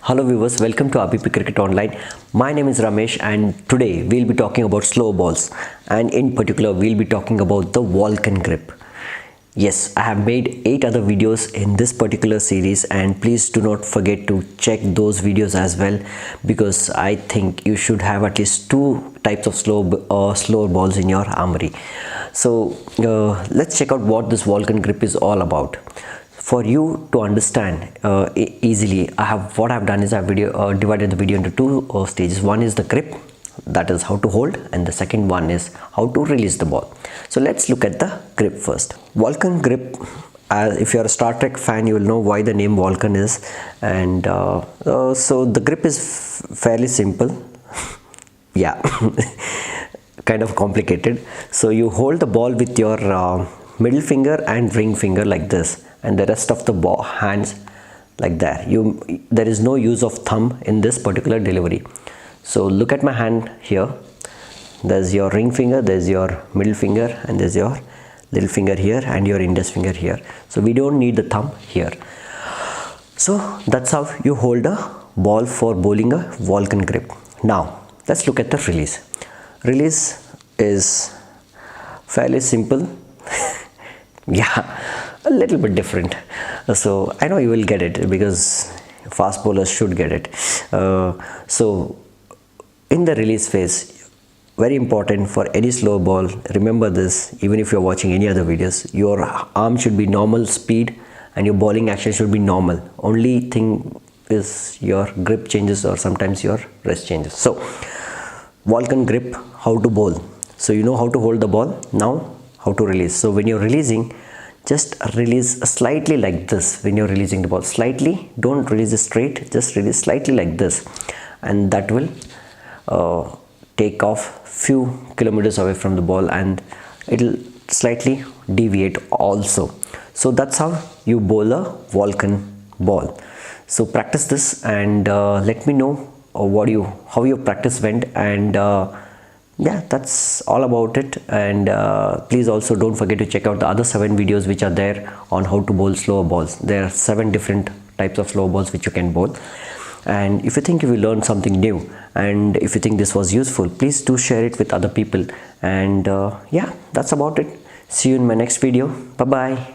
Hello viewers, welcome to RBP Cricket Online. My name is Ramesh and today we'll be talking about slow balls, and in particular we'll be talking about the Vulcan grip. Yes, I have made 8 other videos in this particular series, and please do not forget to check those videos as well, because I think you should have at least 2 types of slow balls in your armory. So let's check out what this Vulcan grip is all about. For you to understand easily, what I've done is I've divided the video into 2 stages. One is the grip, that is how to hold, and the second one is how to release the ball. So let's look at the grip first. Vulcan grip, if you're a Star Trek fan, you will know why the name Vulcan is. And so the grip is fairly simple. Yeah, kind of complicated. So you hold the ball with your middle finger and ring finger like this, and the rest of the hands like that. There is no use of thumb in this particular delivery. So look at my hand here. There's your ring finger, there's your middle finger, and there's your little finger here and your index finger here. So we don't need the thumb here. So that's how you hold a ball for bowling a Vulcan grip. Now let's look at the release. Release is fairly simple. Yeah, a little bit different. So I know you will get it because fast bowlers should get it. So in the release phase, very important for any slow ball, remember this, even if you're watching any other videos, your arm should be normal speed and your bowling action should be normal. Only thing is your grip changes or sometimes your wrist changes. So Vulcan grip, how to bowl. So you know how to hold the ball. Now how to release. So when you're releasing, just release slightly like this. When you're releasing the ball, slightly, don't release it straight, just release slightly like this, and that will take off few kilometers away from the ball, and it'll slightly deviate also. So that's how you bowl a Vulcan ball. So practice this and let me know how your practice went, and yeah, that's all about it. And please also don't forget to check out the other 7 videos which are there on how to bowl slower balls. There are 7 different types of slow balls which you can bowl. And if you think you will learn something new, and if you think this was useful, please do share it with other people. And yeah, that's about it. See you in my next video. Bye bye.